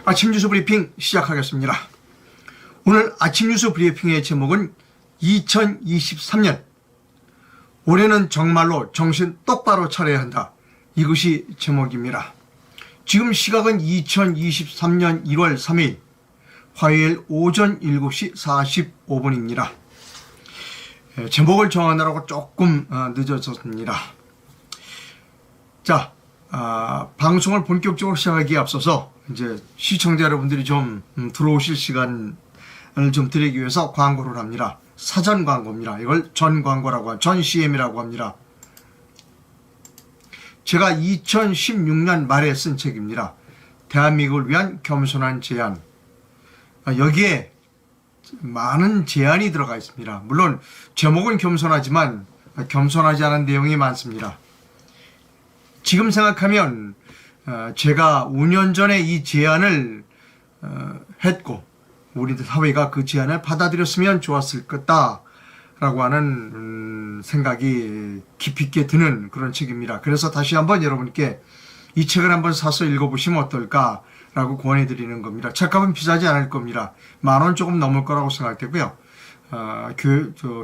아침 뉴스 브리핑 시작하겠습니다. 오늘 아침 뉴스 브리핑의 제목은 2023년 올해는 정말로 정신 똑바로 차려야 한다. 이것이 제목입니다. 지금 시각은 2023년 1월 3일 화요일 오전 7시 45분입니다. 제목을 정하느라고 조금 늦어졌습니다. 자, 방송을 본격적으로 시작하기에 앞서서 이제 시청자 여러분들이 좀 들어오실 시간을 좀 드리기 위해서 광고를 합니다. 사전 광고입니다. 이걸 전 광고라고 전 CM이라고 합니다. 제가 2016년 말에 쓴 책입니다. 대한민국을 위한 겸손한 제안. 여기에 많은 제안이 들어가 있습니다. 물론 제목은 겸손하지만 겸손하지 않은 내용이 많습니다. 지금 생각하면 제가 5년 전에 이 제안을 했고 우리 사회가 그 제안을 받아들였으면 좋았을 거다라고 하는 생각이 깊이 있게 드는 그런 책입니다. 그래서 다시 한번 여러분께 이 책을 한번 사서 읽어보시면 어떨까라고 권해드리는 겁니다. 책값은 비싸지 않을 겁니다. 10,000원 조금 넘을 거라고 생각되고요.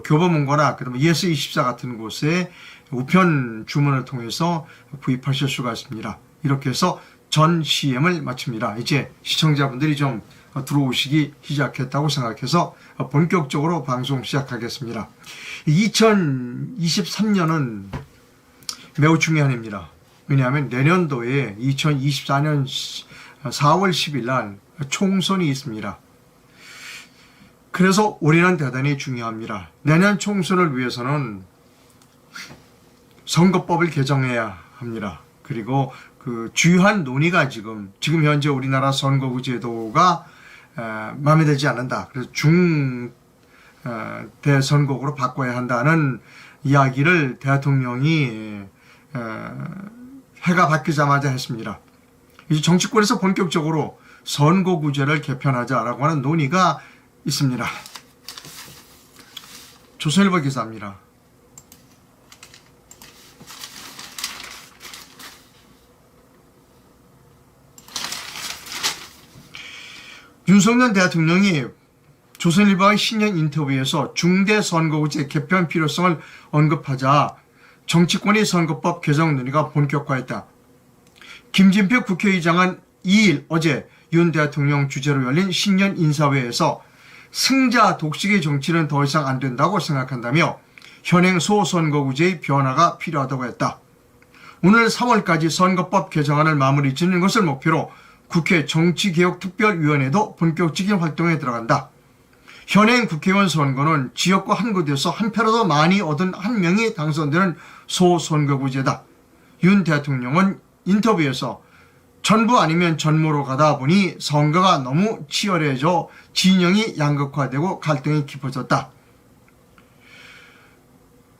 교보문고나 그다음에 ES24 같은 곳에 우편 주문을 통해서 구입하실 수가 있습니다. 이렇게 해서 전 CM을 마칩니다. 이제 시청자분들이 좀 들어오시기 시작했다고 생각해서 본격적으로 방송 시작하겠습니다. 2023년은 매우 중요한 해입니다. 왜냐하면 내년도에 2024년 4월 10일 날 총선이 있습니다. 그래서 올해는 대단히 중요합니다. 내년 총선을 위해서는 선거법을 개정해야 합니다. 그리고 그 주요한 논의가 지금 현재 우리나라 선거구 제도가 마음에 들지 않는다. 그래서 대선거구로 바꿔야 한다는 이야기를 대통령이 해가 바뀌자마자 했습니다. 이제 정치권에서 본격적으로 선거구제를 개편하자라고 하는 논의가 있습니다. 조선일보 기사입니다. 윤석열 대통령이 조선일보와의 신년 인터뷰에서 중대선거구제 개편 필요성을 언급하자 정치권의 선거법 개정 논의가 본격화했다. 김진표 국회의장은 2일 어제 윤 대통령 주재로 열린 신년 인사회에서 승자 독식의 정치는 더 이상 안 된다고 생각한다며 현행 소선거구제의 변화가 필요하다고 했다. 오늘 3월까지 선거법 개정안을 마무리 짓는 것을 목표로 국회 정치개혁특별위원회도 본격적인 활동에 들어간다. 현행 국회의원 선거는 지역구 한 곳에서 한 표라도 많이 얻은 한 명이 당선되는 소선거구제다. 윤 대통령은 인터뷰에서 전부 아니면 전무로 가다 보니 선거가 너무 치열해져 진영이 양극화되고 갈등이 깊어졌다.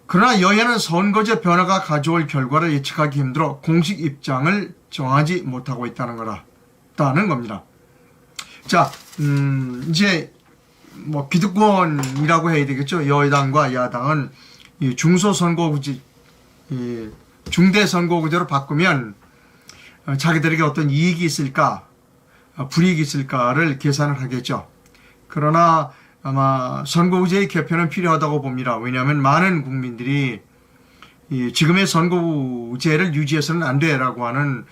그러나 여야는 선거제 변화가 가져올 결과를 예측하기 힘들어 공식 입장을 정하지 못하고 있다는 겁니다. 자, 이제 뭐 기득권이라고 해야 되겠죠. 여당과 야당은 이 중소선거구제, 중대선거구제로 바꾸면 자기들에게 어떤 이익이 있을까, 불이익이 있을까를 계산을 하겠죠. 그러나 아마 선거구제의 개편은 필요하다고 봅니다. 왜냐하면 많은 국민들이 지금의 선거구제를 유지해서는 안 돼라고 하는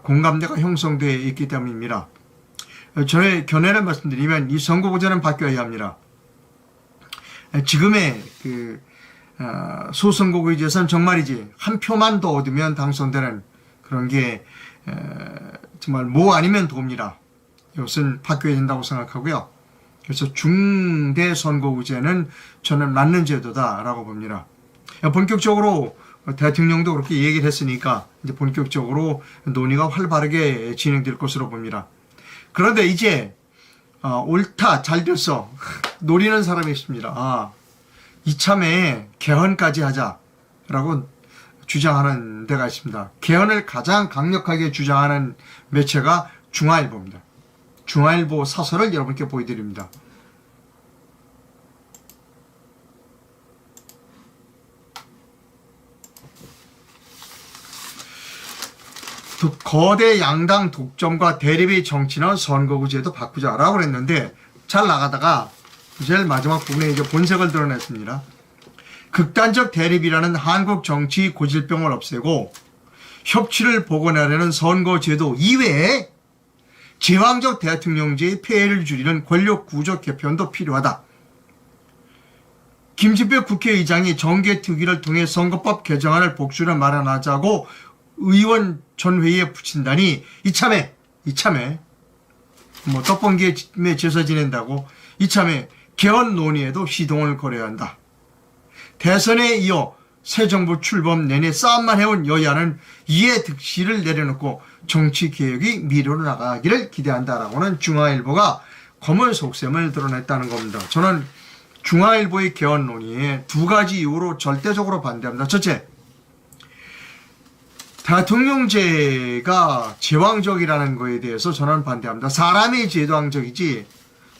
공감대가 형성되어 있기 때문입니다. 저의 견해를 말씀드리면 이 선거구제는 바뀌어야 합니다. 지금의 소선거구제에서는 정말이지 한 표만 더 얻으면 당선되는 그런 게 정말 뭐 아니면 도입니다. 이것은 바뀌어야 된다고 생각하고요. 그래서 중대 선거구제는 저는 맞는 제도다라고 봅니다. 본격적으로 대통령도 그렇게 얘기를 했으니까 이제 본격적으로 논의가 활발하게 진행될 것으로 봅니다. 그런데 이제 옳다, 잘 됐어 노리는 사람이 있습니다. 이참에 개헌까지 하자라고 주장하는 데가 있습니다. 개헌을 가장 강력하게 주장하는 매체가 중앙일보입니다. 중앙일보 사설을 여러분께 보여드립니다. 거대 양당 독점과 대립의 정치는 선거구제도 바꾸자라고 그랬는데 잘 나가다가 제일 마지막 부분에 이제 본색을 드러냈습니다. 극단적 대립이라는 한국 정치 고질병을 없애고 협치를 복원하려는 선거제도 이외에 제왕적 대통령제의 폐해를 줄이는 권력구조 개편도 필요하다. 김진표 국회의장이 정개특위를 통해 선거법 개정안을 복수를 마련하자고 의원 전회의에 붙인다니 이참에 뭐 떡번기에 제사 지낸다고 이참에 개헌 논의에도 시동을 걸어야 한다. 대선에 이어 새 정부 출범 내내 싸움만 해온 여야는 이에 득실을 내려놓고 정치개혁이 미래로 나가기를 기대한다라고는 중앙일보가 검은 속셈을 드러냈다는 겁니다. 저는 중앙일보의 개헌 논의에 두 가지 이유로 절대적으로 반대합니다. 첫째, 대통령제가 제왕적이라는 것에 대해서 저는 반대합니다. 사람이 제왕적이지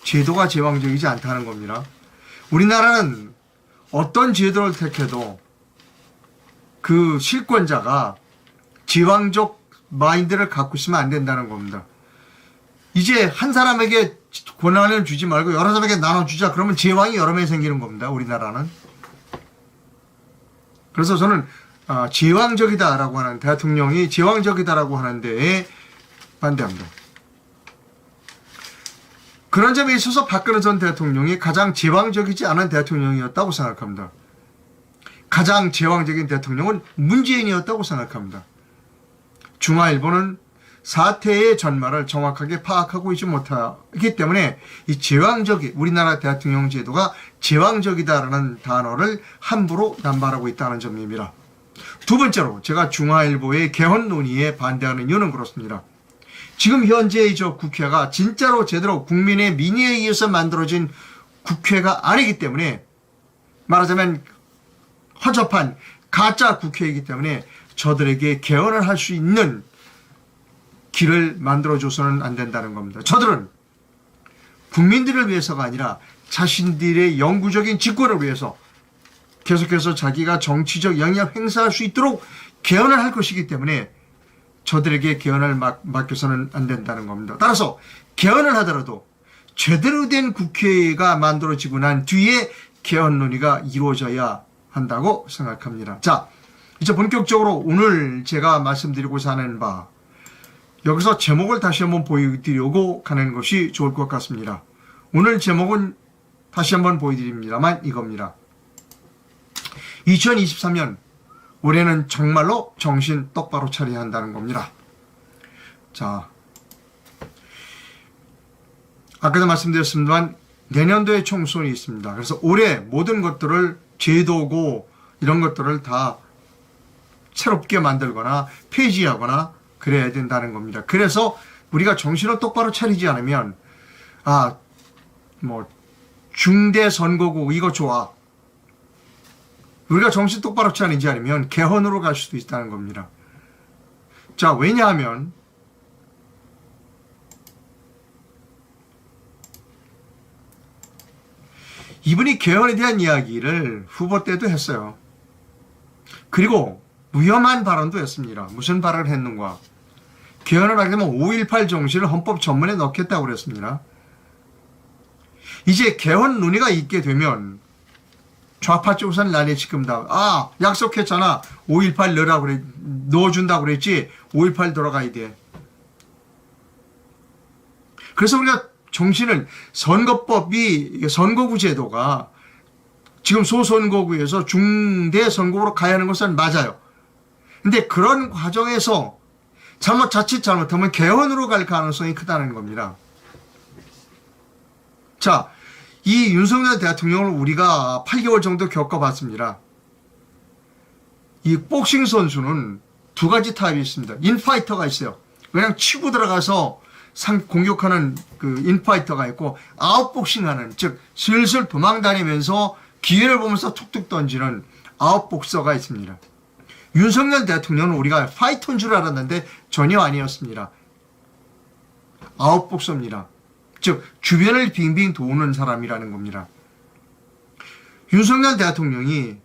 제도가 제왕적이지 않다는 겁니다. 우리나라는 어떤 제도를 택해도 그 실권자가 제왕적 마인드를 갖고 있으면 안 된다는 겁니다. 이제 한 사람에게 권한을 주지 말고 여러 사람에게 나눠주자. 그러면 제왕이 여러 명이 생기는 겁니다. 우리나라는. 그래서 저는 제왕적이다라고 하는 대통령이 제왕적이다라고 하는 데에 반대합니다. 그런 점에 있어서 박근혜 전 대통령이 가장 제왕적이지 않은 대통령이었다고 생각합니다. 가장 제왕적인 대통령은 문재인이었다고 생각합니다. 중앙일보는 사태의 전말을 정확하게 파악하고 있지 못하기 때문에 이 우리나라 대통령 제도가 제왕적이다라는 단어를 함부로 남발하고 있다는 점입니다. 두 번째로 제가 중앙일보의 개헌 논의에 반대하는 이유는 그렇습니다. 지금 현재의 국회가 진짜로 제대로 국민의 민의에 의해서 만들어진 국회가 아니기 때문에 말하자면 허접한 가짜 국회이기 때문에 저들에게 개헌을 할 수 있는 길을 만들어줘서는 안 된다는 겁니다. 저들은 국민들을 위해서가 아니라 자신들의 영구적인 집권을 위해서 계속해서 자기가 정치적 영향 행사할 수 있도록 개헌을 할 것이기 때문에 저들에게 개헌을 맡겨서는 안 된다는 겁니다. 따라서 개헌을 하더라도 제대로 된 국회가 만들어지고 난 뒤에 개헌 논의가 이루어져야 한다고 생각합니다. 자, 이제 본격적으로 오늘 제가 말씀드리고자 하는 바, 여기서 제목을 다시 한번 보여드리려고 가는 것이 좋을 것 같습니다. 오늘 제목은 다시 한번 보여드립니다만 이겁니다. 2023년 올해는 정말로 정신 똑바로 차려야 한다는 겁니다. 자, 아까도 말씀드렸습니다만 내년도에 총선이 있습니다. 그래서 올해 모든 것들을 제도고 이런 것들을 다 새롭게 만들거나 폐지하거나 그래야 된다는 겁니다. 그래서 우리가 정신을 똑바로 차리지 않으면 중대 선거구 이거 좋아. 우리가 정신 똑바로 차리지 않으면 개헌으로 갈 수도 있다는 겁니다. 자, 왜냐하면 이분이 개헌에 대한 이야기를 후보 때도 했어요. 그리고 위험한 발언도 했습니다. 무슨 발언을 했는가? 개헌을 하게 되면 5.18 정신을 헌법 전문에 넣겠다고 그랬습니다. 이제 개헌 논의가 있게 되면 좌파 쪽에서는 난리 지금다. 약속했잖아. 5.18 넣으라고 그래. 넣어준다고 그랬지. 5.18 돌아가야 돼. 그래서 우리가 정신을 선거구 제도가 지금 소선거구에서 중대 선거구로 가야 하는 것은 맞아요. 근데 그런 과정에서 자칫 잘못하면 개헌으로 갈 가능성이 크다는 겁니다. 자, 이 윤석열 대통령을 우리가 8개월 정도 겪어봤습니다. 이 복싱 선수는 두 가지 타입이 있습니다. 인파이터가 있어요. 그냥 치고 들어가서 공격하는 그 인파이터가 있고, 아웃복싱하는, 즉 슬슬 도망다니면서 기회를 보면서 툭툭 던지는 아웃복서가 있습니다. 윤석열 대통령은 우리가 파이터인 줄 알았는데 전혀 아니었습니다. 아웃복서입니다. 즉 주변을 빙빙 도는 사람이라는 겁니다. 윤석열 대통령이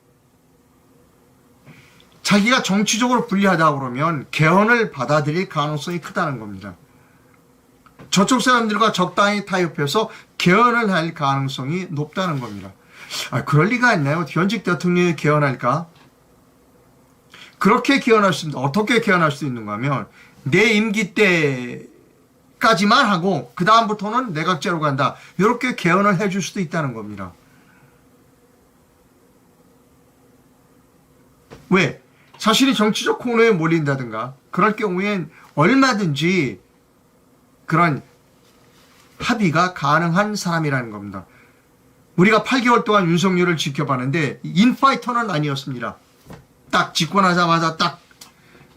자기가 정치적으로 불리하다고 그러면 개헌을 받아들일 가능성이 크다는 겁니다. 저쪽 사람들과 적당히 타협해서 개헌을 할 가능성이 높다는 겁니다. 그럴 리가 있나요? 현직 대통령이 개헌할까? 그렇게 개헌할 수 있습니다. 어떻게 개헌할 수 있는가 하면 내 임기 때까지만 하고 그 다음부터는 내각제로 간다. 이렇게 개헌을 해줄 수도 있다는 겁니다. 왜? 자신이 정치적 코너에 몰린다든가 그럴 경우엔 얼마든지 그런 합의가 가능한 사람이라는 겁니다. 우리가 8개월 동안 윤석열을 지켜봤는데 인파이터는 아니었습니다. 딱 집권하자마자 딱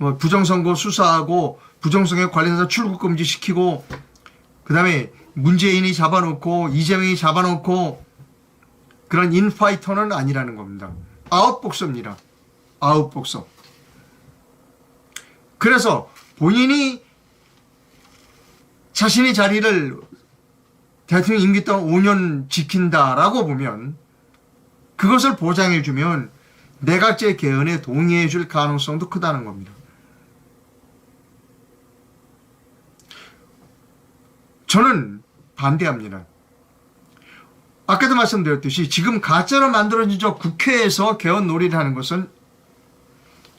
뭐 부정선거 수사하고 부정선거에 관련해서 출국 금지시키고 그 다음에 문재인이 잡아놓고 이재명이 잡아놓고 그런 인파이터는 아니라는 겁니다. 아웃복서입니다. 아웃복서. 그래서 본인이 자신의 자리를 대통령 임기 동안 5년 지킨다라고 보면 그것을 보장해주면 내각제 개헌에 동의해줄 가능성도 크다는 겁니다. 저는 반대합니다. 아까도 말씀드렸듯이 지금 가짜로 만들어진 저 국회에서 개헌 놀이를 하는 것은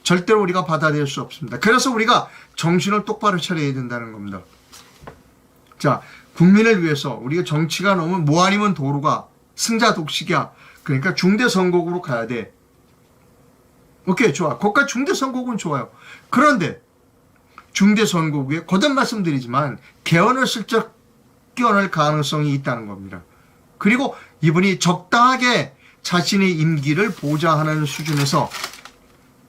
절대로 우리가 받아들일 수 없습니다. 그래서 우리가 정신을 똑바로 차려야 된다는 겁니다. 자, 국민을 위해서 우리가 정치가 너무 뭐 아니면 도루가 승자 독식이야. 그러니까 중대선거구로 가야 돼. 오케이, 좋아. 거기까지 중대선거구는 좋아요. 그런데 중대선거구에 거듭 말씀드리지만 개헌을 슬쩍 끼워넣을 가능성이 있다는 겁니다. 그리고 이분이 적당하게 자신의 임기를 보장하는 수준에서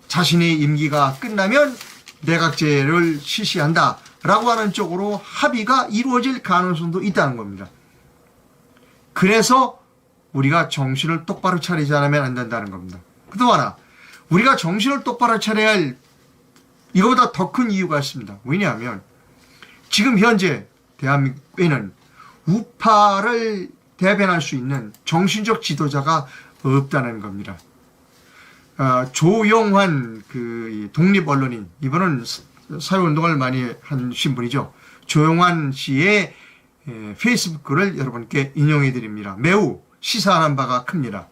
자신의 임기가 끝나면 내각제를 실시한다 라고 하는 쪽으로 합의가 이루어질 가능성도 있다는 겁니다. 그래서 우리가 정신을 똑바로 차리지 않으면 안 된다는 겁니다. 또 하나, 우리가 정신을 똑바로 차려야 할 이거보다 더 큰 이유가 있습니다. 왜냐하면 지금 현재 대한민국에는 우파를 대변할 수 있는 정신적 지도자가 없다는 겁니다. 조영환 그 독립 언론인, 이분은 사회운동을 많이 하신 분이죠. 조영환 씨의 페이스북 글을 여러분께 인용해 드립니다. 매우 시사하는 바가 큽니다.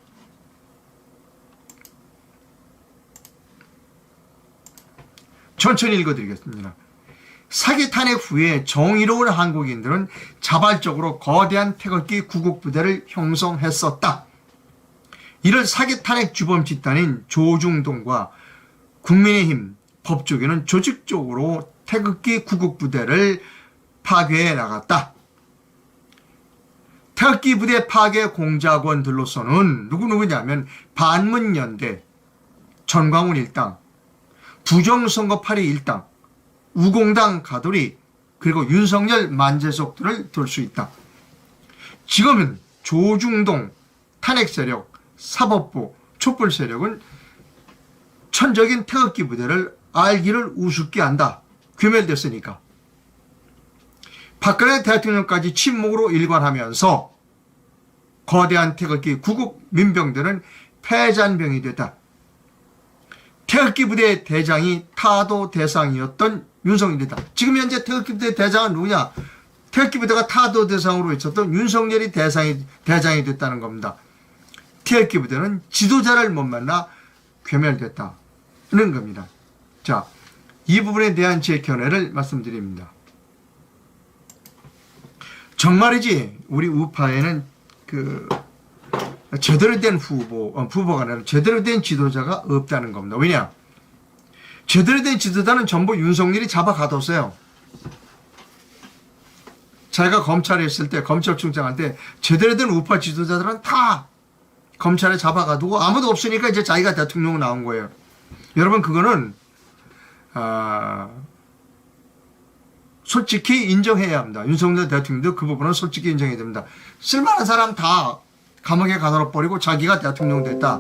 천천히 읽어드리겠습니다. 사기 탄핵 후에 정의로운 한국인들은 자발적으로 거대한 태극기 구국부대를 형성했었다. 이를 사기 탄핵 주범 집단인 조중동과 국민의힘 법조계는 조직적으로 태극기 구국부대를 파괴해 나갔다. 태극기 부대 파괴 공작원들로서는 누구냐면 반문연대, 전광훈 일당, 부정선거 8위 일당, 우공당 가돌이, 그리고 윤석열 만재속들을 들 수 있다. 지금은 조중동, 탄핵세력, 사법부, 촛불 세력은 천적인 태극기 부대를 알기를 우습게 한다. 괴멸됐으니까. 박근혜 대통령까지 침묵으로 일관하면서 거대한 태극기 구국 민병들은 패잔병이 됐다. 태극기 부대 대장이 타도 대상이었던 윤석열이다. 지금 현재 태극기 부대 대장은 누구냐? 태극기 부대가 타도 대상으로 있었던 윤석열이 대장이 됐다는 겁니다. 태극기 부대는 지도자를 못 만나 괴멸됐다는 겁니다. 자, 이 부분에 대한 제 견해를 말씀드립니다. 정말이지 우리 우파에는 제대로 된 후보가 아니라 제대로 된 지도자가 없다는 겁니다. 왜냐? 제대로 된 지도자는 전부 윤석열이 잡아가뒀어요. 자기가 검찰에 있을 때, 검찰총장할 때 제대로 된 우파 지도자들은 다 검찰에 잡아가두고 아무도 없으니까 이제 자기가 대통령 나온 거예요. 여러분, 그거는 솔직히 인정해야 합니다. 윤석열 대통령도 그 부분은 솔직히 인정해야 됩니다. 쓸만한 사람 다 감옥에 가둬버리고 자기가 대통령 됐다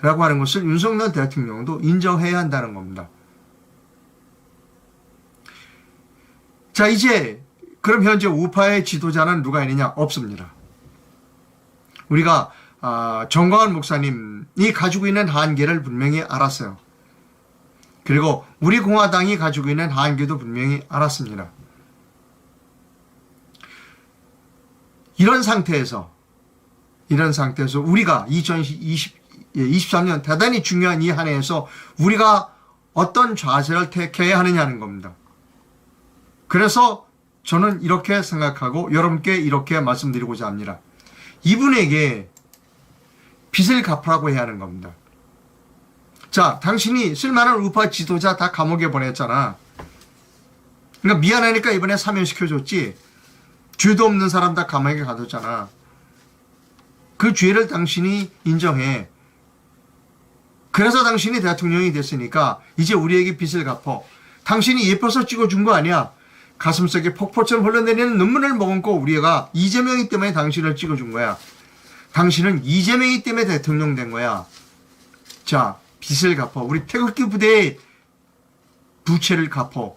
라고 하는 것을 윤석열 대통령도 인정해야 한다는 겁니다. 자, 이제 그럼 현재 우파의 지도자는 누가 있느냐? 없습니다. 우리가 정광훈 목사님이 가지고 있는 한계를 분명히 알았어요. 그리고 우리 공화당이 가지고 있는 한계도 분명히 알았습니다. 이런 상태에서 우리가 2023년 대단히 중요한 이 한 해에서 우리가 어떤 자세를 택해야 하느냐는 겁니다. 그래서 저는 이렇게 생각하고 여러분께 이렇게 말씀드리고자 합니다. 이분에게 빚을 갚으라고 해야 하는 겁니다. 자, 당신이 쓸만한 우파 지도자 다 감옥에 보냈잖아. 그러니까 미안하니까 이번에 사면시켜줬지. 죄도 없는 사람 다 감옥에 가뒀잖아. 그 죄를 당신이 인정해. 그래서 당신이 대통령이 됐으니까 이제 우리에게 빚을 갚어. 당신이 예뻐서 찍어준 거 아니야. 가슴속에 폭포처럼 흘러내리는 눈물을 머금고 우리가 이재명이 때문에 당신을 찍어준 거야. 당신은 이재명이 때문에 대통령 된 거야. 자, 빚을 갚어. 우리 태극기 부대의 부채를 갚어.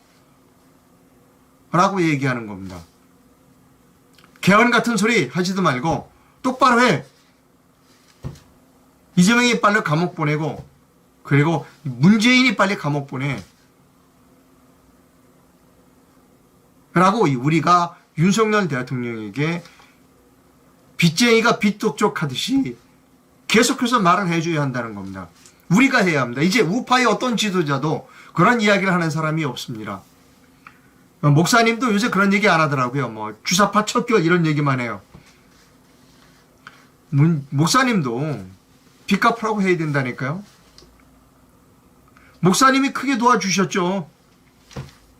라고 얘기하는 겁니다. 개헌 같은 소리 하지도 말고 똑바로 해. 이재명이 빨리 감옥 보내고 그리고 문재인이 빨리 감옥 보내. 라고 우리가 윤석열 대통령에게 빚쟁이가 빚독촉하듯이 계속해서 말을 해줘야 한다는 겁니다. 우리가 해야 합니다. 이제 우파의 어떤 지도자도 그런 이야기를 하는 사람이 없습니다. 목사님도 요새 그런 얘기 안 하더라고요. 뭐 주사파 척결 이런 얘기만 해요. 목사님도 빚 갚으라고 해야 된다니까요. 목사님이 크게 도와주셨죠.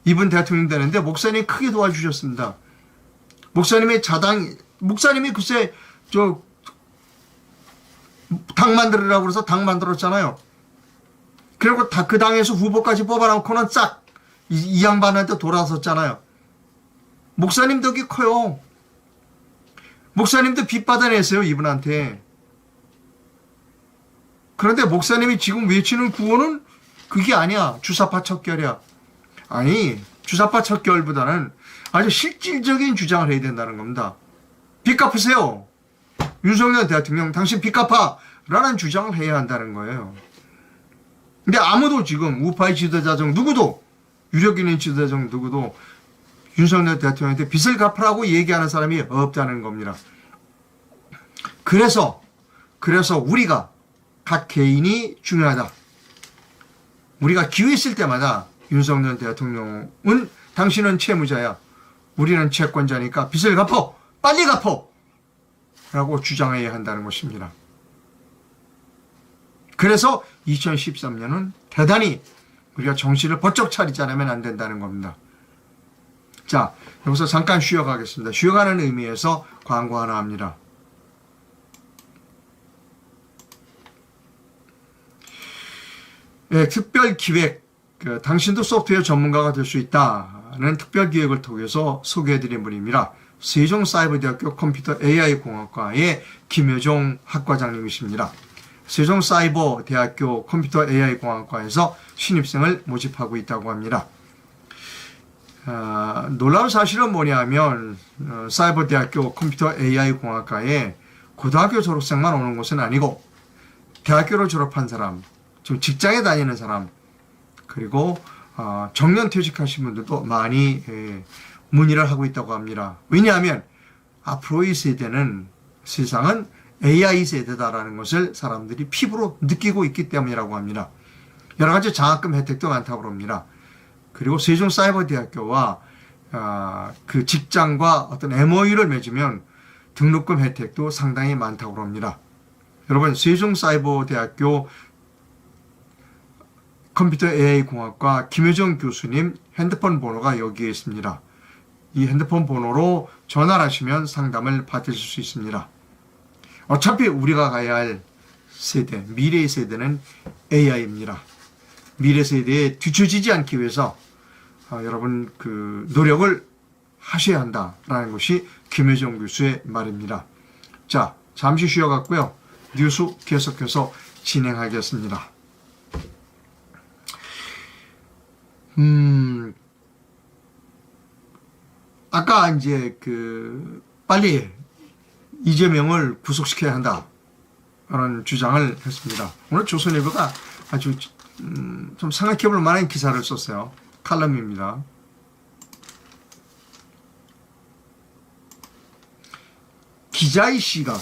이분 대통령 되는데 목사님이 크게 도와주셨습니다. 목사님이 글쎄 당 만들으라고 그래서 당 만들었잖아요. 그리고 그 당에서 후보까지 뽑아놓고는 싹 이 양반한테 돌아섰잖아요. 목사님 덕이 커요. 목사님도 빚 받아냈어요, 이분한테. 그런데 목사님이 지금 외치는 구호는 그게 아니야. 주사파 척결이야. 아니, 주사파 척결보다는 아주 실질적인 주장을 해야 된다는 겁니다. 빚 갚으세요. 윤석열 대통령, 당신 빚 갚아. 라는 주장을 해야 한다는 거예요. 근데 아무도 지금 우파의 지도자 중 누구도, 유력 있는 지도자 중 누구도 윤석열 대통령한테 빚을 갚으라고 얘기하는 사람이 없다는 겁니다. 그래서 우리가 각 개인이 중요하다. 우리가 기회 있을 때마다 윤석열 대통령은 당신은 채무자야. 우리는 채권자니까 빚을 갚어. 빨리 갚어. 라고 주장해야 한다는 것입니다. 그래서 2013년은 대단히 우리가 정신을 번쩍 차리지 않으면 안 된다는 겁니다. 자, 여기서 잠깐 쉬어가겠습니다. 쉬어가는 의미에서 광고 하나 합니다. 네, 특별기획, 당신도 소프트웨어 전문가가 될 수 있다는 특별기획을 통해서 소개해드린 분입니다. 세종사이버대학교 컴퓨터 AI공학과의 김효종 학과장님이십니다. 세종사이버대학교 컴퓨터 AI공학과에서 신입생을 모집하고 있다고 합니다. 놀라운 사실은 뭐냐면 사이버대학교 컴퓨터 AI공학과에 고등학교 졸업생만 오는 곳은 아니고 대학교를 졸업한 사람, 지금 직장에 다니는 사람, 그리고 정년퇴직하신 분들도 많이 문의를 하고 있다고 합니다. 왜냐하면 앞으로 이 세대는 세상은 AI 세대다라는 것을 사람들이 피부로 느끼고 있기 때문이라고 합니다. 여러 가지 장학금 혜택도 많다고 합니다. 그리고 세종사이버대학교와 그 직장과 어떤 MOU를 맺으면 등록금 혜택도 상당히 많다고 합니다. 여러분, 세종사이버대학교 컴퓨터 AI공학과 김효정 교수님 핸드폰 번호가 여기에 있습니다. 이 핸드폰 번호로 전화를 하시면 상담을 받으실 수 있습니다. 어차피 우리가 가야 할 세대, 미래의 세대는 AI입니다. 미래 세대에 뒤처지지 않기 위해서 여러분 그 노력을 하셔야 한다라는 것이 김효정 교수의 말입니다. 자, 잠시 쉬어갔고요. 뉴스 계속해서 진행하겠습니다. 아까 이제 빨리 이재명을 구속시켜야 한다. 라는 주장을 했습니다. 오늘 조선일보가 아주 좀 생각해볼 만한 기사를 썼어요. 칼럼입니다. 기자의 시각.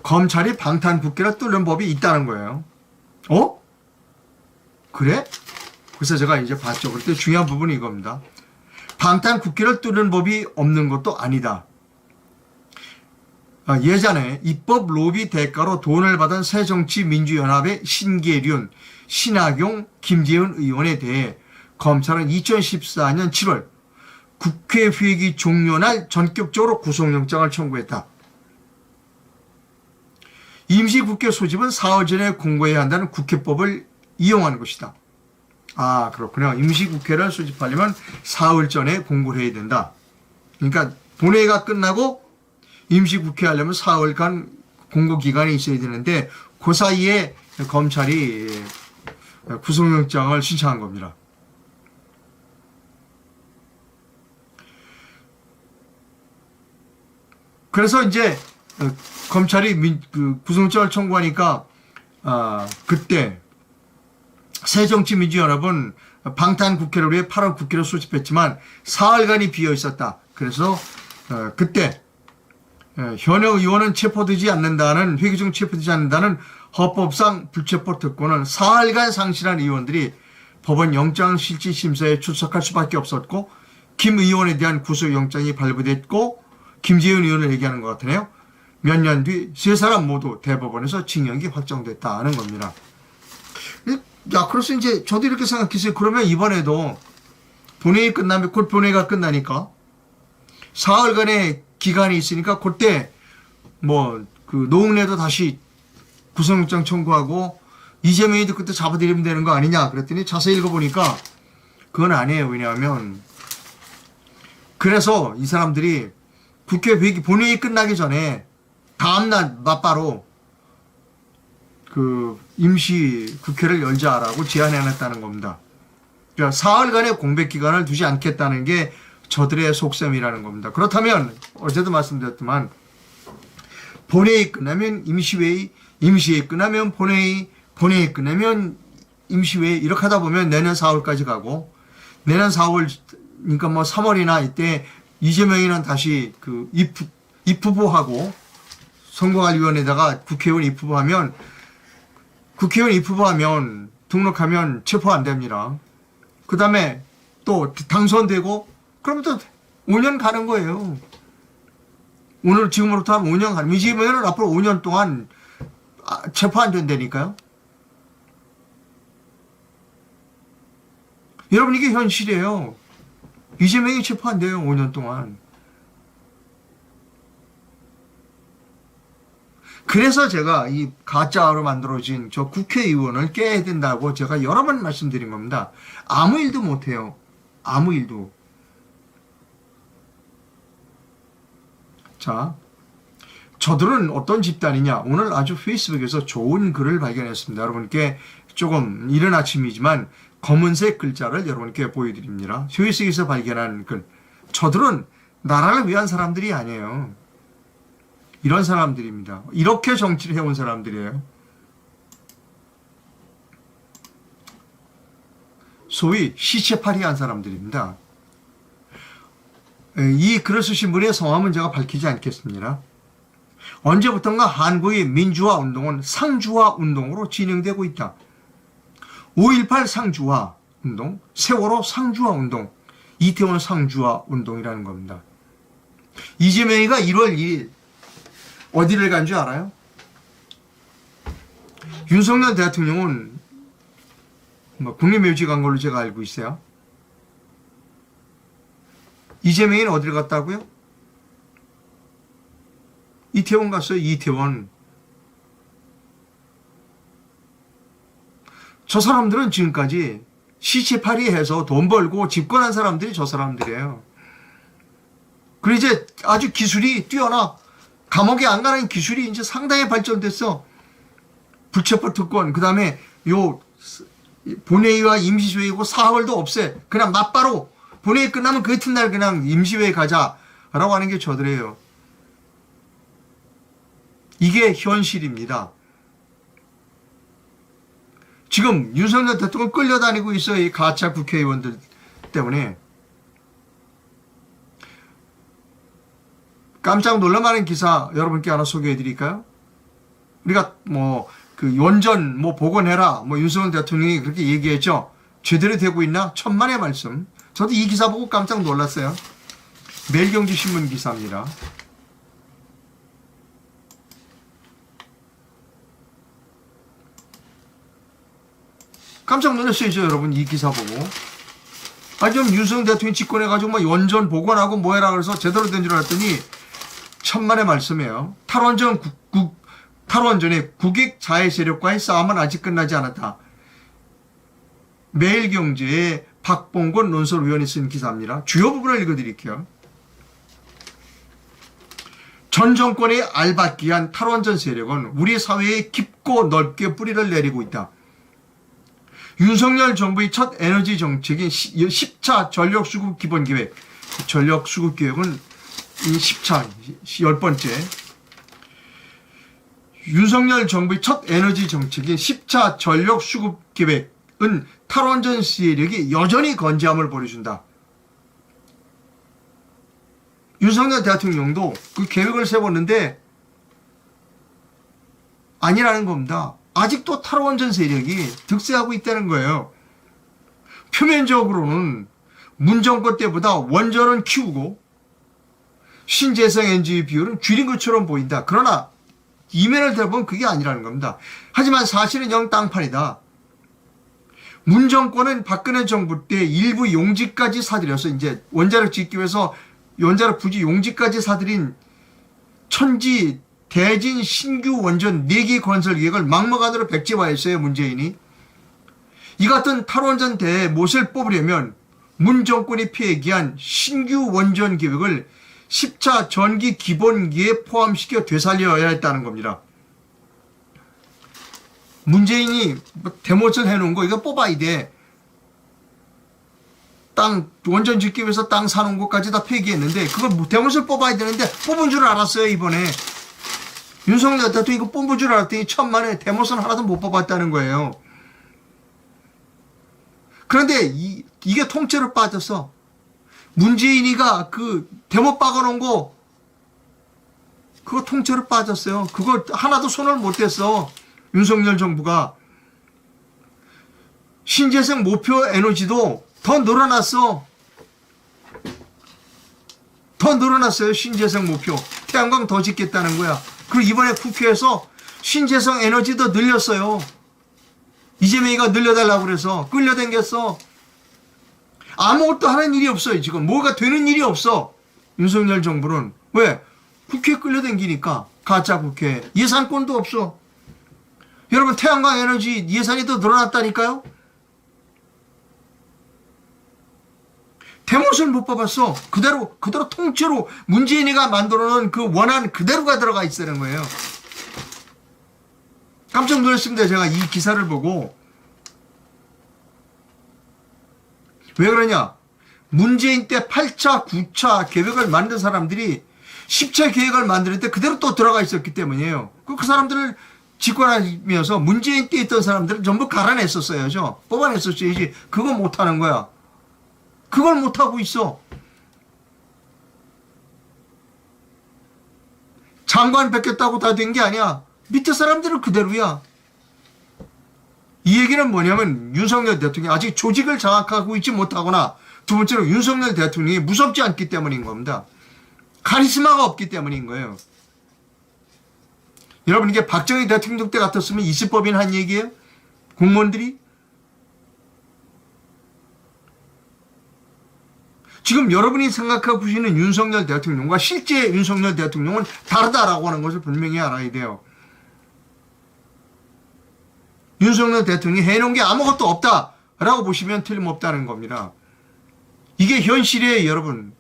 검찰이 방탄 국회를 뚫는 법이 있다는 거예요. 어? 그래? 그래서 제가 이제 봤죠. 그때 중요한 부분이 이겁니다. 방탄 국회를 뚫는 법이 없는 것도 아니다. 예전에 입법 로비 대가로 돈을 받은 새정치민주연합의 신계륜, 신학용, 김재현 의원에 대해 검찰은 2014년 7월 국회 회기 종료날 전격적으로 구속영장을 청구했다. 임시국회 소집은 사흘 전에 공고해야 한다는 국회법을 이용하는 것이다. 아, 그렇군요. 임시국회를 소집하려면 사흘 전에 공고를 해야 된다. 그러니까 본회의가 끝나고 임시국회 하려면 사흘간 공고기간이 있어야 되는데 그 사이에 검찰이 구속영장을 신청한 겁니다. 그래서 이제 검찰이 구속영장을 청구하니까 그때 새정치민주연합은 방탄국회를 위해 8월 국회를 소집했지만 사흘간이 비어 있었다. 그래서 그때 현역 의원은 체포되지 않는다는 회기 중 체포되지 않는다는 헌법상 불체포 특권을 사흘간 상실한 의원들이 법원 영장실질심사에 출석할 수밖에 없었고 김 의원에 대한 구속영장이 발부됐고 김재현 의원을 얘기하는 것 같으네요. 몇 년 뒤 세 사람 모두 대법원에서 징역이 확정됐다는 겁니다. 야, 그래서 이제 저도 이렇게 생각했어요. 그러면 이번에도 본회의 끝나면 곧 본회의가 끝나니까 사흘간의 기간이 있으니까 그때 노웅래도 다시 구속영장 청구하고 이재명이도 그때 잡아들이면 되는 거 아니냐 그랬더니 자세히 읽어보니까 그건 아니에요. 왜냐하면 그래서 이 사람들이 국회 회기 본회의 끝나기 전에 다음날 맞바로 임시 국회를 열자라고 제안해놨다는 겁니다. 그러니까 사흘간의 공백 기간을 두지 않겠다는 게 저들의 속셈이라는 겁니다. 그렇다면 어제도 말씀드렸지만 본회의 끝나면 임시회의, 임시회의 끝나면 본회의, 본회의 끝나면 임시회의 이렇게 하다 보면 내년 4월까지 가고 내년 4월 그러니까 3월이나 이때 이재명이는 다시 입후보하고 선거관리위원회에다가 국회의원 입후보하면 등록하면 체포 안 됩니다. 그 다음에 또 당선되고 그러면 또 5년 가는 거예요. 오늘 지금으로부터 하면 5년 가는 이재명은 앞으로 5년 동안 체포 안 된다니까요. 여러분 이게 현실이에요. 이재명이 체포 안 돼요. 5년 동안. 그래서 제가 이 가짜로 만들어진 저 국회의원을 깨야 된다고 제가 여러 번 말씀드린 겁니다. 아무 일도 못해요. 아무 일도. 자, 저들은 어떤 집단이냐. 오늘 아주 페이스북에서 좋은 글을 발견했습니다. 여러분께 조금 이른 아침이지만 검은색 글자를 여러분께 보여드립니다. 페이스북에서 발견한 글. 저들은 나라를 위한 사람들이 아니에요. 이런 사람들입니다. 이렇게 정치를 해온 사람들이에요. 소위 시체팔이한 사람들입니다. 이 글을 쓰신 분의 성함은 제가 밝히지 않겠습니다. 언제부턴가 한국의 민주화 운동은 상주화 운동으로 진행되고 있다. 5.18 상주화 운동, 세월호 상주화 운동, 이태원 상주화 운동이라는 겁니다. 이재명이가 1월 2일 어디를 간 줄 알아요? 윤석열 대통령은 국립묘지 간 걸로 제가 알고 있어요. 이재명이는 어디를 갔다고요? 이태원 갔어요. 이태원. 저 사람들은 지금까지 시체팔이 해서 돈 벌고 집권한 사람들이 저 사람들이에요. 그리고 이제 아주 기술이 뛰어나. 감옥에 안 가는 기술이 이제 상당히 발전됐어. 불체포 특권, 그 다음에 본회의와 임시회의고 사흘도 없애. 그냥 맞바로 본회의 끝나면 그 이튿날 그냥 임시회의 가자라고 하는 게 저들이에요. 이게 현실입니다. 지금 윤석열 대통령 끌려다니고 있어요. 이 가짜 국회의원들 때문에. 깜짝 놀랄만한 기사 여러분께 하나 소개해 드릴까요? 우리가 원전 복원해라 윤석열 대통령이 그렇게 얘기했죠. 제대로 되고 있나? 천만의 말씀. 저도 이 기사 보고 깜짝 놀랐어요. 매일경제신문 기사입니다. 깜짝 놀랐어요, 여러분. 이 기사 보고. 좀 윤석열 대통령이 집권해가지고 원전 복원하고 뭐해라 그래서 제대로 된 줄 알았더니 천만의 말씀이에요. 탈원전의 국익 자해 세력과의 싸움은 아직 끝나지 않았다. 매일경제의 박봉건 논설위원이 쓴 기사입니다. 주요 부분을 읽어드릴게요. 전 정권의 알박기한 탈원전 세력은 우리 사회에 깊고 넓게 뿌리를 내리고 있다. 윤석열 정부의 첫 에너지 정책인 10차 전력수급 기본계획, 전력수급 계획은 10차, 10번째. 윤석열 정부의 첫 에너지 정책인 10차 전력수급 계획은 탈원전 세력이 여전히 건재함을 보여준다. 윤석열 대통령도 그 계획을 세웠는데 아니라는 겁니다. 아직도 탈원전 세력이 득세하고 있다는 거예요. 표면적으로는 문 정권 때보다 원전은 키우고 신재생 에너지 비율은 줄인 것처럼 보인다. 그러나 이면을 대보면 그게 아니라는 겁니다. 하지만 사실은 영 땅판이다. 문 정권은 박근혜 정부 때 일부 용지까지 사들여서 이제 원자력 짓기 위해서 원자력 부지 용지까지 사들인 천지 대진 신규 원전 4기 건설 계획을 막무가내로 백지화했어요. 문재인이. 이 같은 탈원전 대에 못을 뽑으려면 문 정권이 폐기한 신규 원전 계획을 10차 전기 기본기에 포함시켜 되살려야 했다는 겁니다. 문재인이 대못을 해놓은 거 이거 뽑아야 돼. 땅 원전 짓기 위해서 땅 사놓은 것까지 다 폐기했는데 그걸 대못을 뽑아야 되는데 뽑은 줄 알았어요. 이번에 윤석열 대통령이 이거 뽑은 줄 알았더니 천만에 대못은 하나도 못 뽑았다는 거예요. 그런데 이게 통째로 빠졌어. 문재인이가 그 대못 박아놓은 거 그거 통째로 빠졌어요. 그거 하나도 손을 못 댔어. 윤석열 정부가. 신재생 목표 에너지도 더 늘어났어. 더 늘어났어요. 신재생 목표. 태양광 더 짓겠다는 거야. 그리고 이번에 국회에서 신재생 에너지도 늘렸어요. 이재명이가 늘려달라고 그래서 끌려당겼어. 아무것도 하는 일이 없어요. 지금 뭐가 되는 일이 없어. 윤석열 정부는. 왜? 국회에 끌려당기니까. 가짜 국회. 예산권도 없어. 여러분 태양광 에너지 예산이 더 늘어났다니까요. 대못을 못 뽑았어. 그대로 통째로 문재인이가 만들어놓은 그 원안 그대로가 들어가 있다는 거예요. 깜짝 놀랐습니다. 제가 이 기사를 보고. 왜 그러냐? 문재인 때 8차, 9차 계획을 만든 사람들이 10차 계획을 만들 때 그대로 또 들어가 있었기 때문이에요. 그 사람들을 집권하면서 문재인 때 있던 사람들을 전부 갈아냈었어야죠. 뽑아냈었어야지. 그거 못하는 거야. 그걸 못하고 있어. 장관 뺏겼다고 다 된 게 아니야. 밑에 사람들은 그대로야. 이 얘기는 뭐냐면 윤석열 대통령이 아직 조직을 장악하고 있지 못하거나 두 번째로 윤석열 대통령이 무섭지 않기 때문인 겁니다. 카리스마가 없기 때문인 거예요. 여러분 이게 박정희 대통령 때 같았으면 이슬법인 한 얘기예요? 공무원들이? 지금 여러분이 생각하고 계시는 윤석열 대통령과 실제 윤석열 대통령은 다르다라고 하는 것을 분명히 알아야 돼요. 윤석열 대통령이 해놓은 게 아무것도 없다라고 보시면 틀림없다는 겁니다. 이게 현실이에요, 여러분.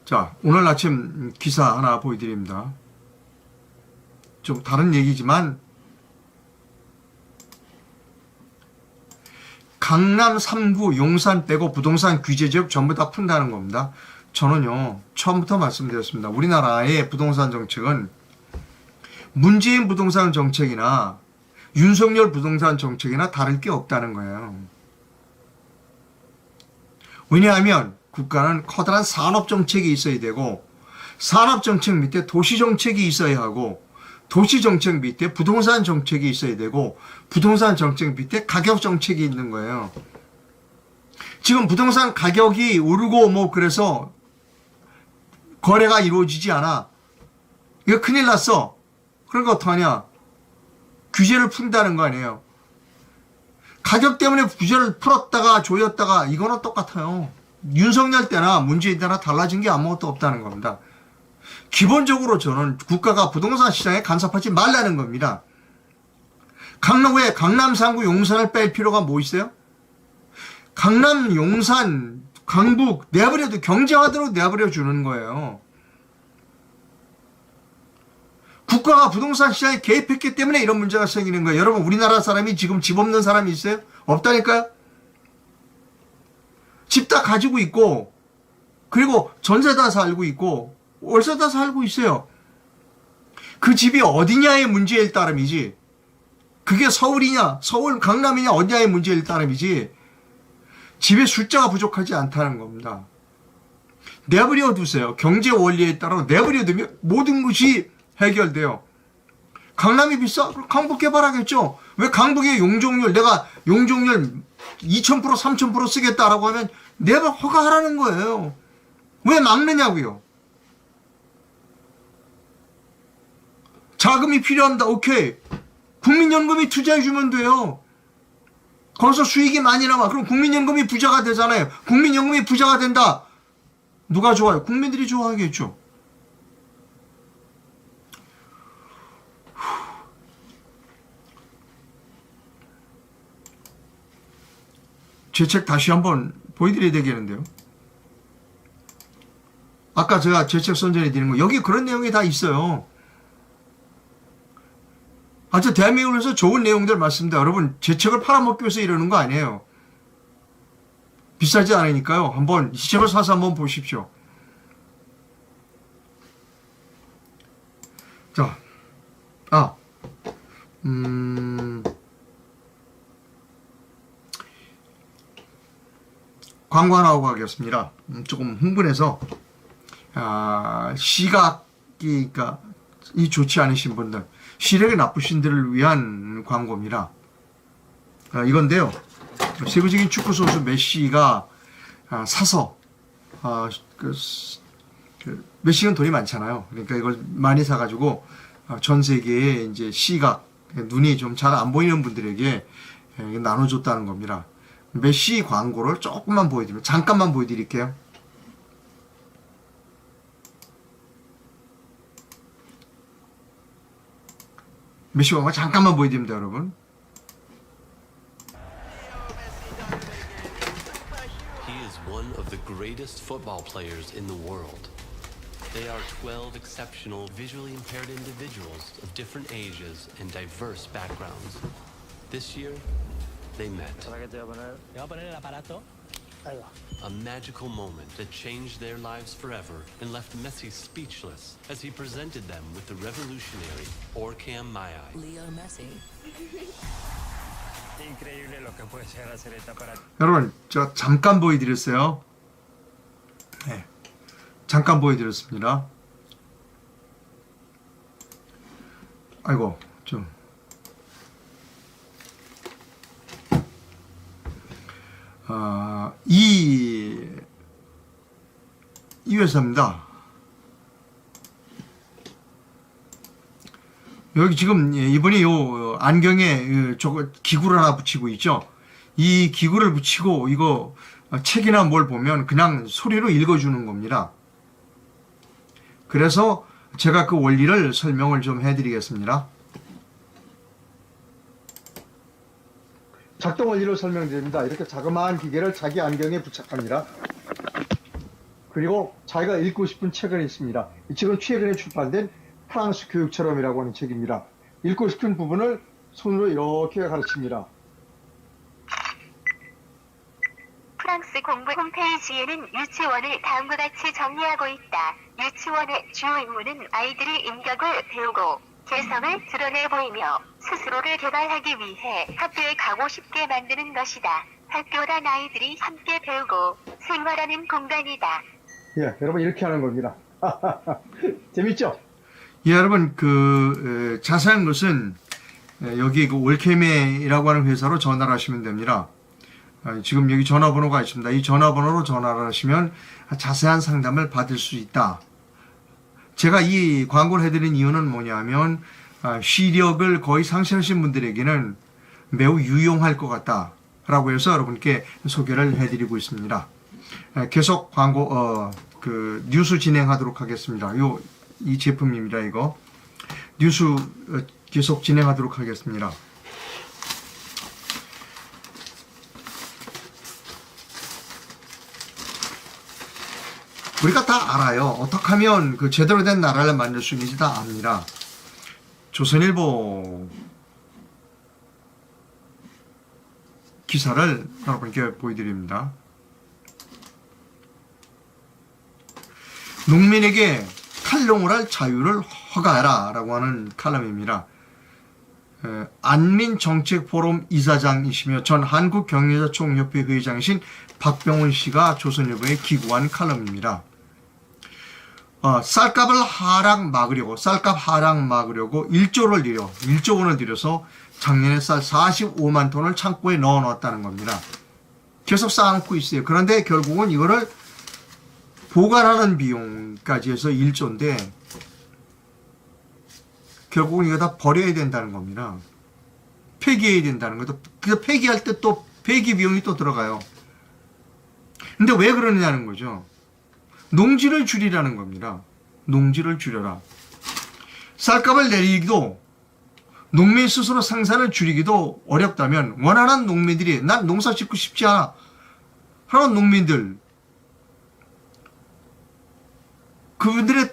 자, 오늘 아침 기사 하나 보여드립니다. 좀 다른 얘기지만 강남 3구 용산 빼고 부동산 규제 지역 전부 다 푼다는 겁니다. 저는요, 처음부터 말씀드렸습니다. 우리나라의 부동산 정책은 문재인 부동산 정책이나 윤석열 부동산 정책이나 다를 게 없다는 거예요. 왜냐하면 국가는 커다란 산업 정책이 있어야 되고, 산업 정책 밑에 도시 정책이 있어야 하고, 도시 정책 밑에 부동산 정책이 있어야 되고, 부동산 정책 밑에 가격 정책이 있는 거예요. 지금 부동산 가격이 오르고 뭐 그래서 거래가 이루어지지 않아. 이거 큰일 났어. 그러니까 어떡하냐? 규제를 푼다는 거 아니에요. 가격 때문에 규제를 풀었다가 조였다가 이거는 똑같아요. 윤석열 때나 문재인 때나 달라진 게 아무것도 없다는 겁니다. 기본적으로 저는 국가가 부동산 시장에 간섭하지 말라는 겁니다. 왜 강남 3구 용산을 뺄 필요가 뭐 있어요? 강남, 용산, 강북 내버려도 경쟁하도록 내버려 주는 거예요. 국가가 부동산 시장에 개입했기 때문에 이런 문제가 생기는 거예요. 여러분, 우리나라 사람이 지금 집 없는 사람이 있어요? 없다니까요? 집 다 가지고 있고, 그리고 전세 다 살고 있고, 월세 다 살고 있어요. 그 집이 어디냐의 문제일 따름이지, 그게 서울이냐, 서울, 강남이냐, 어디냐의 문제일 따름이지, 집의 숫자가 부족하지 않다는 겁니다. 내버려 두세요. 경제 원리에 따라 내버려 두면 모든 것이 해결돼요. 강남이 비싸? 그럼 강북 개발하겠죠. 왜 강북의 용적률, 내가 용적률 2000%, 3000% 쓰겠다라고 하면 내가 허가하라는 거예요. 왜 막느냐고요. 자금이 필요합니다. 오케이. 국민연금이 투자해주면 돼요. 거기서 수익이 많이 나와. 그럼 국민연금이 부자가 되잖아요. 국민연금이 부자가 된다. 누가 좋아요? 국민들이 좋아하겠죠. 제 책 다시 한번 보여드려야 되겠는데요. 아까 제가 제 책 선전해 드린 거, 여기 그런 내용이 다 있어요. 아주 대한민국에서 좋은 내용들 많습니다. 여러분, 제 책을 팔아먹기 위해서 이러는 거 아니에요. 비싸지 않으니까요. 한번 이 책을 사서 한번 보십시오. 자, 광고 하나 하고 가겠습니다. 조금 흥분해서, 시각이, 그러니까, 이 좋지 않으신 분들, 시력이 나쁘신들을 위한 광고입니다. 이건데요. 세계적인 축구선수 메시가 사서, 메시는 돈이 많잖아요. 그러니까 이걸 많이 사가지고 전 세계에 이제 시각, 눈이 좀 잘 안 보이는 분들에게 나눠줬다는 겁니다. 메시 광고를 조금만 보여드리면, 잠깐만 보여드릴게요. 메시 광고 잠깐만 보여드립니다, 여러분. He is one of the greatest football players in the world. They are 12 exceptional visually impaired individuals of different ages and diverse backgrounds. This year, they met. A magical moment that changed their lives forever and left Messi speechless as he presented them with the revolutionary Orcam Mayai. Leo Messi. Increíble lo que puede llegar a ser esta para. 여러분, 저 잠깐 보여드렸어요. 네, 잠깐 보여드렸습니다. 아이고, 좀. 이 회사입니다. 여기 지금 이분이 요 안경에 저거 기구를 하나 붙이고 있죠. 이 기구를 붙이고 이거 책이나 뭘 보면 그냥 소리로 읽어주는 겁니다. 그래서 제가 그 원리를 설명을 좀 해드리겠습니다. 작동 원리를 설명드립니다. 이렇게 자그마한 기계를 자기 안경에 부착합니다. 그리고 자기가 읽고 싶은 책을 읽습니다. 이 책은 최근에 출판된 프랑스 교육처럼이라고 하는 책입니다. 읽고 싶은 부분을 손으로 이렇게 가르칩니다. 공부 홈페이지에는 유치원을 다음과 같이 정리하고 있다. 유치원의 주요 임무는 아이들이 인격을 배우고 개성을 드러내 보이며 스스로를 개발하기 위해 학교에 가고 싶게 만드는 것이다. 학교란 아이들이 함께 배우고 생활하는 공간이다. 예, 여러분 이렇게 하는 겁니다. 재밌죠? 예, 여러분 자세한 것은 여기 올케메이라고 하는 회사로 전화를 하시면 됩니다. 지금 여기 전화번호가 있습니다. 이 전화번호로 전화를 하시면 자세한 상담을 받을 수 있다. 제가 이 광고를 해드린 이유는 뭐냐면 시력을 거의 상실하신 분들에게는 매우 유용할 것 같다 라고 해서 여러분께 소개를 해드리고 있습니다. 계속 광고 뉴스 진행하도록 하겠습니다. 이 제품입니다. 이거 뉴스 계속 진행하도록 하겠습니다. 우리가 다 알아요. 어떻게 하면 제대로 된 나라를 만들 수 있는지 다 압니다. 조선일보 기사를 여러분께 보여드립니다. 농민에게 탈농을 할 자유를 허가해라 라고 하는 칼럼입니다. 안민정책포럼 이사장이시며 전 한국경제자총협회 회장이신 박병훈 씨가 조선일보에 기고한 칼럼입니다. 쌀값 하락 막으려고 1조 원을 들여서 작년에 쌀 45만 톤을 창고에 넣어놨다는 겁니다. 계속 쌓아놓고 있어요. 그런데 결국은 이거를 보관하는 비용까지 해서 1조인데 결국은 이거 다 버려야 된다는 겁니다. 폐기해야 된다는 것도. 그래서 폐기할 때 또 폐기 비용이 또 들어가요. 근데 왜 그러느냐는 거죠. 농지를 줄이라는 겁니다. 농지를 줄여라. 쌀값을 내리기도 농민 스스로 생산을 줄이기도 어렵다면 원하는 농민들이 난 농사 짓고 싶지 않아 하는 농민들 그분들의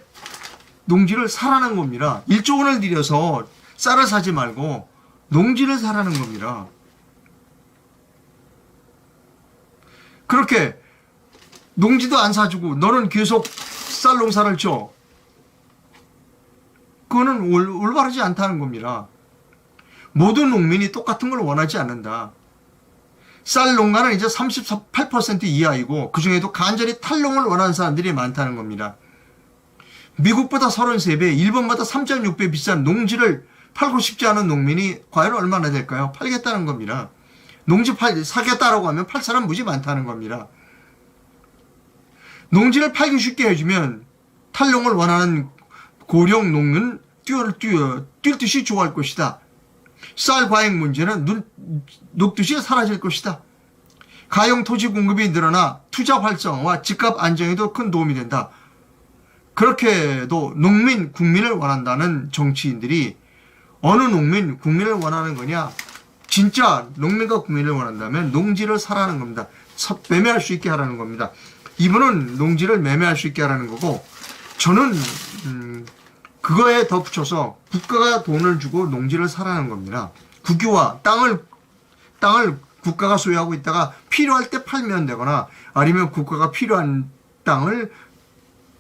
농지를 사라는 겁니다. 1조 원을 들여서 쌀을 사지 말고 농지를 사라는 겁니다. 그렇게 농지도 안 사주고 너는 계속 쌀 농사를 쳐. 그거는 올바르지 않다는 겁니다. 모든 농민이 똑같은 걸 원하지 않는다. 쌀 농가는 이제 38% 이하이고 그 중에도 간절히 탈농을 원하는 사람들이 많다는 겁니다. 미국보다 33배, 일본보다 3.6배 비싼 농지를 팔고 싶지 않은 농민이 과연 얼마나 될까요? 팔겠다는 겁니다. 농지 사겠다라고 하면 팔 사람 무지 많다는 겁니다. 농지를 팔기 쉽게 해주면 탈농을 원하는 고령 농민은 뛸 듯이 좋아할 것이다. 쌀 과잉 문제는 녹듯이 사라질 것이다. 가용 토지 공급이 늘어나 투자 활성화와 집값 안정에도 큰 도움이 된다. 그렇게도 농민, 국민을 원한다는 정치인들이 어느 농민, 국민을 원하는 거냐? 진짜 농민과 국민을 원한다면 농지를 사라는 겁니다. 매매할 수 있게 하라는 겁니다. 이분은 농지를 매매할 수 있게 하라는 거고 저는 그거에 덧붙여서 국가가 돈을 주고 농지를 사라는 겁니다. 국유화, 땅을 국가가 소유하고 있다가 필요할 때 팔면 되거나 아니면 국가가 필요한 땅을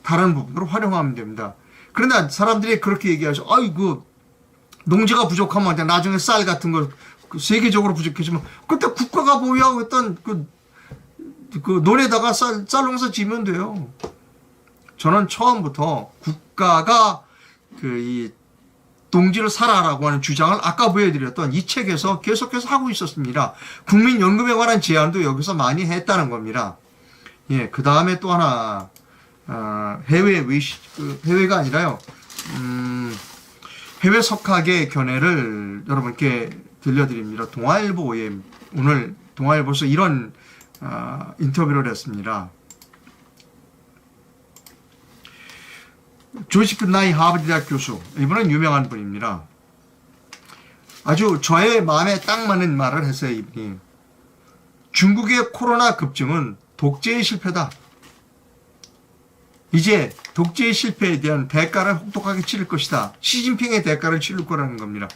다른 부분으로 활용하면 됩니다. 그런데 사람들이 그렇게 얘기하죠. 아이고 농지가 부족하면 나중에 쌀 같은 거 세계적으로 부족해지면 그때 국가가 보유하고 있던 그 논에다가 쌀 농사 지면 돼요. 저는 처음부터 국가가 이 농지를 사라라고 하는 주장을 아까 보여드렸던 이 책에서 계속해서 하고 있었습니다. 국민연금에 관한 제안도 여기서 많이 했다는 겁니다. 예, 그 다음에 또 하나 해외가 아니라요. 해외 석학의 견해를 여러분께 들려드립니다. 동아일보에 오늘 동아일보에서 이런 인터뷰를 했습니다. 조지프 나이 하버드 대학 교수, 이분은 유명한 분입니다. 아주 저의 마음에 딱 맞는 말을 했어요. 이분이 중국의 코로나 급증은 독재의 실패다. 이제 독재의 실패에 대한 대가를 혹독하게 치를 것이다. 시진핑의 대가를 치를 거라는 겁니다.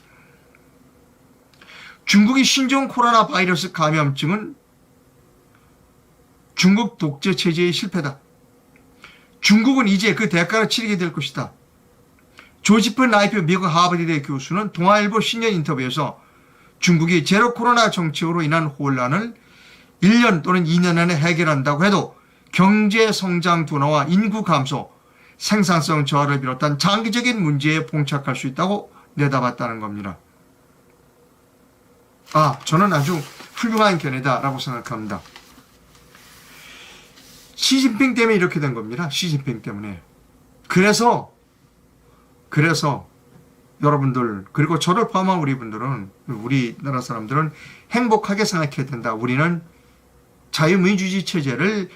중국이 신종 코로나 바이러스 감염증은 중국 독재 체제의 실패다. 중국은 이제 그 대가를 치르게 될 것이다. 조지픈 라이프 미국 하버드대 교수는 동아일보 신년 인터뷰에서 중국이 제로 코로나 정책으로 인한 혼란을 1년 또는 2년 안에 해결한다고 해도 경제 성장 둔화와 인구 감소, 생산성 저하를 비롯한 장기적인 문제에 봉착할 수 있다고 내다봤다는 겁니다. 저는 아주 훌륭한 견해다라고 생각합니다. 시진핑 때문에 이렇게 된 겁니다. 시진핑 때문에. 그래서 여러분들, 그리고 저를 포함한 우리나라 사람들은 행복하게 생각해야 된다. 우리는 자유민주주의 체제를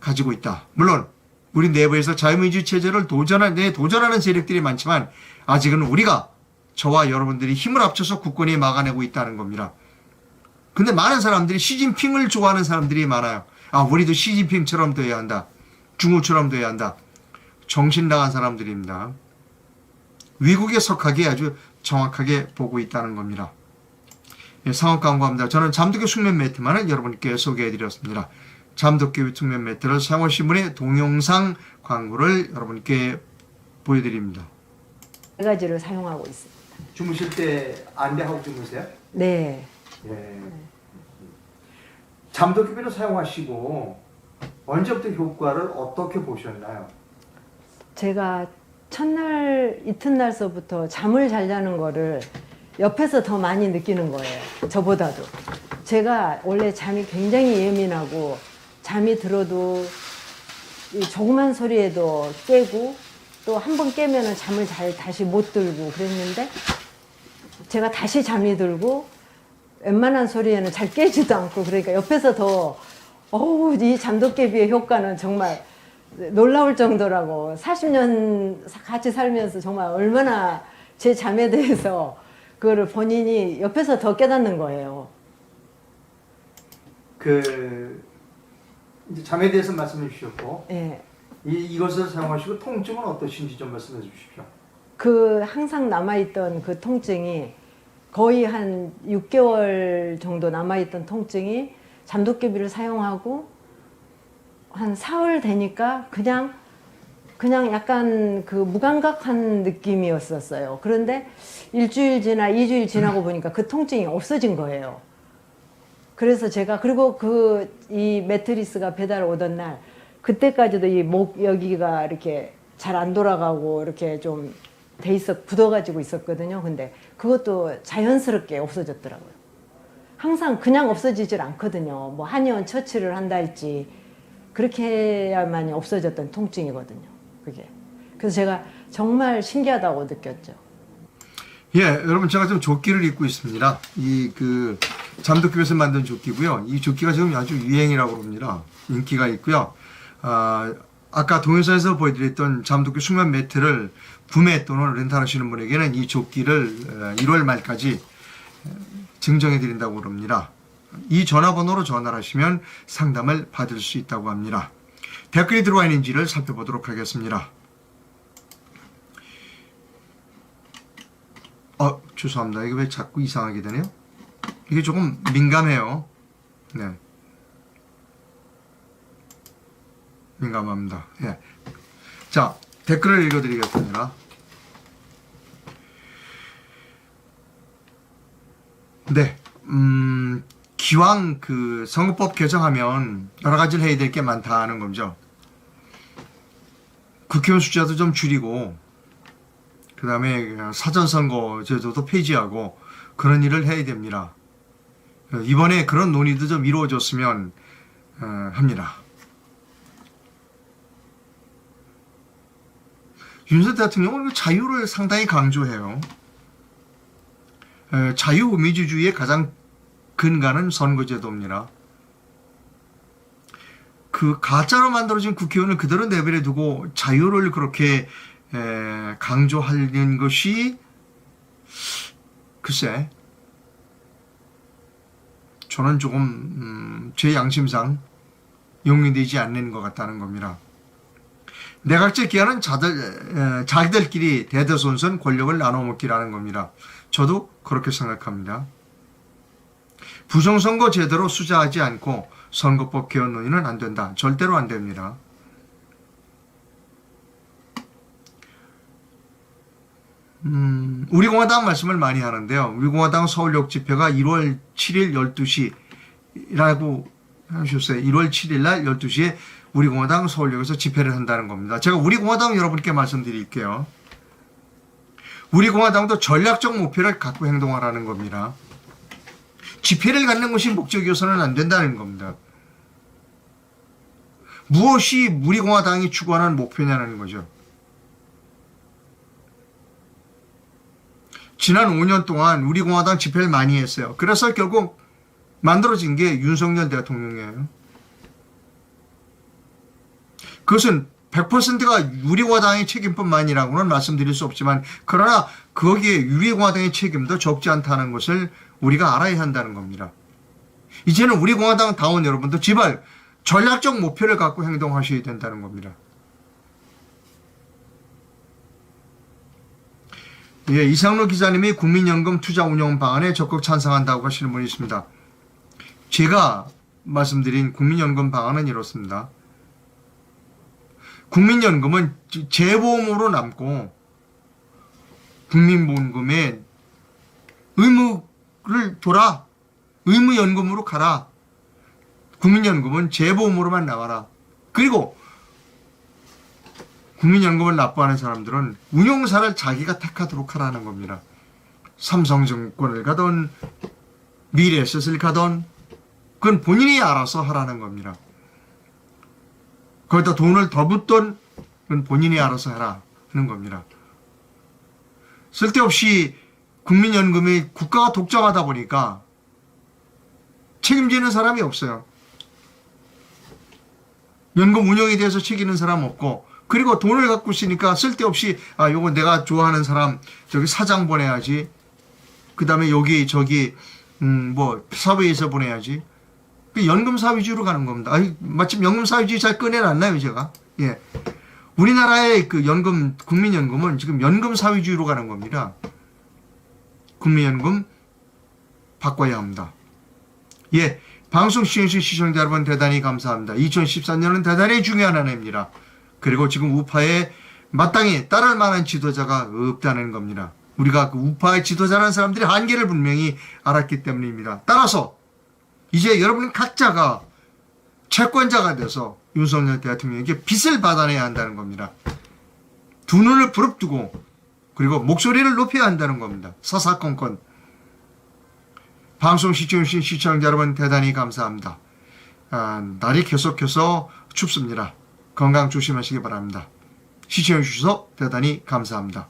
가지고 있다. 물론 우리 내부에서 자유민주주의 체제를 도전하는 세력들이 많지만 아직은 우리가, 저와 여러분들이 힘을 합쳐서 굳건히 막아내고 있다는 겁니다. 근데 많은 사람들이 시진핑을 좋아하는 사람들이 많아요. 우리도 시진핑처럼 돼야 한다. 중국처럼 돼야 한다. 정신 나간 사람들입니다. 위국에 속하게 아주 정확하게 보고 있다는 겁니다. 상업 광고합니다. 저는 잠도교 숙면 매트만을 여러분께 소개해드렸습니다. 잠도교 숙면 매트를 사용하신 분의 동영상 광고를 여러분께 보여드립니다. 4가지를 사용하고 있습니다. 주무실 때 안대하고 주무세요? 네. 예. 잠도교비를 사용하시고 언제부터 효과를 어떻게 보셨나요? 제가 첫날 이튿날서부터 잠을 잘 자는 거를 옆에서 더 많이 느끼는 거예요. 저보다도. 제가 원래 잠이 굉장히 예민하고 잠이 들어도 이 조그만 소리에도 깨고 또 한 번 깨면은 잠을 잘 다시 못 들고 그랬는데 제가 다시 잠이 들고 웬만한 소리에는 잘 깨지도 않고 그러니까 옆에서 더 이 잠도깨비의 효과는 정말 놀라울 정도라고 40년 같이 살면서 정말 얼마나 제 잠에 대해서 그거를 본인이 옆에서 더 깨닫는 거예요. 이제 잠에 대해서 말씀해 주셨고, 예. 이것을 사용하시고 통증은 어떠신지 좀 말씀해 주십시오. 항상 남아있던 그 통증이 거의 한 6개월 정도 남아있던 통증이 잠도깨비를 사용하고 한 사흘 되니까 그냥 약간 그 무감각한 느낌이었었어요. 그런데 일주일 지나 2주일 지나고 보니까 그 통증이 없어진 거예요. 그래서 제가 그리고 이 매트리스가 배달 오던 날 그때까지도 이 목 여기가 이렇게 잘 안 돌아가고 이렇게 좀 굳어가지고 있었거든요. 근데 그것도 자연스럽게 없어졌더라고요. 항상 그냥 없어지질 않거든요. 뭐 한의원 처치를 한다 할지 그렇게 해야만이 없어졌던 통증이거든요. 그게. 그래서 제가 정말 신기하다고 느꼈죠. 예, 여러분 제가 지금 조끼를 입고 있습니다. 잠도깨비에서 만든 조끼고요. 이 조끼가 지금 아주 유행이라고 합니다. 인기가 있고요. 아까 동영상에서 보여드렸던 잠도깨 숙면 매트를 구매 또는 렌탈하시는 분에게는 이 조끼를 1월 말까지 증정해 드린다고 합니다. 이 전화번호로 전화를 하시면 상담을 받을 수 있다고 합니다. 댓글이 들어와 있는지를 살펴보도록 하겠습니다. 죄송합니다. 이게 왜 자꾸 이상하게 되네요? 이게 조금 민감해요. 네. 민감합니다. 예. 자, 댓글을 읽어드리겠습니다. 네. 기왕 선거법 개정하면 여러 가지를 해야 될 게 많다는 거죠. 국회의원 숫자도 좀 줄이고, 그 다음에 사전선거 제도도 폐지하고, 그런 일을 해야 됩니다. 이번에 그런 논의도 좀 이루어졌으면 합니다. 윤석열 대통령은 자유를 상당히 강조해요. 자유민주주의의 가장 근간은 선거제도입니다. 가짜로 만들어진 국회의원을 그대로 내버려 두고 자유를 그렇게 강조하는 것이 글쎄 저는 조금 제 양심상 용인되지 않는 것 같다는 겁니다. 내각제 기한은 자기들끼리 대대손손 권력을 나눠먹기라는 겁니다. 저도 그렇게 생각합니다. 부정선거 제대로 수사하지 않고 선거법 개헌 논의는 안 된다. 절대로 안 됩니다. 우리공화당 말씀을 많이 하는데요. 우리공화당 서울역 집회가 1월 7일 12시라고 하셨어요. 1월 7일 날 12시에 우리공화당 서울역에서 집회를 한다는 겁니다. 제가 우리공화당 여러분께 말씀드릴게요. 우리공화당도 전략적 목표를 갖고 행동하라는 겁니다. 집회를 갖는 것이 목적이어서는 안 된다는 겁니다. 무엇이 우리공화당이 추구하는 목표냐는 거죠. 지난 5년 동안 우리공화당 집회를 많이 했어요. 그래서 결국 만들어진 게 윤석열 대통령이에요. 그것은 100%가 우리공화당의 책임뿐만이라고는 말씀드릴 수 없지만 그러나 거기에 우리공화당의 책임도 적지 않다는 것을 우리가 알아야 한다는 겁니다. 이제는 우리공화당 당원 여러분도 제발 전략적 목표를 갖고 행동하셔야 된다는 겁니다. 예, 이상로 기자님이 국민연금 투자 운용 방안에 적극 찬성한다고 하시는 분이 있습니다. 제가 말씀드린 국민연금 방안은 이렇습니다. 국민연금은 재보험으로 남고 국민보험금에 의무를 둬라. 의무연금으로 가라. 국민연금은 재보험으로만 나와라. 그리고 국민연금을 납부하는 사람들은 운용사를 자기가 택하도록 하라는 겁니다. 삼성증권을 가던 미래에셋을 가던 그건 본인이 알아서 하라는 겁니다. 거기다 돈을 더 붓던 그건 본인이 알아서 하라는 겁니다. 쓸데없이 국민연금이 국가가 독점하다 보니까 책임지는 사람이 없어요. 연금 운영에 대해서 책임지는 사람 없고 그리고 돈을 갖고 있으니까 쓸데없이 요거 내가 좋아하는 사람 저기 사장 보내야지. 그 다음에 여기 저기 뭐 사회에서 보내야지. 연금 사회주의로 가는 겁니다. 마침 연금 사회주의 잘 꺼내놨나요 제가? 예. 우리나라의 그 연금 국민연금은 지금 연금 사회주의로 가는 겁니다. 국민연금 바꿔야 합니다. 예. 방송 시청해주신 시청자 여러분 대단히 감사합니다. 2014년은 대단히 중요한 한 해입니다. 그리고 지금 우파에 마땅히 따를 만한 지도자가 없다는 겁니다. 우리가 그 우파의 지도자라는 사람들이 한계를 분명히 알았기 때문입니다. 따라서 이제 여러분 각자가 채권자가 돼서 윤석열 대통령에게 빚을 받아내야 한다는 겁니다. 두 눈을 부릅뜨고 그리고 목소리를 높여야 한다는 겁니다. 사사건건. 방송 시청해주신 시청자 여러분 대단히 감사합니다. 날이 계속해서 춥습니다. 건강 조심하시기 바랍니다. 시청해주셔서 대단히 감사합니다.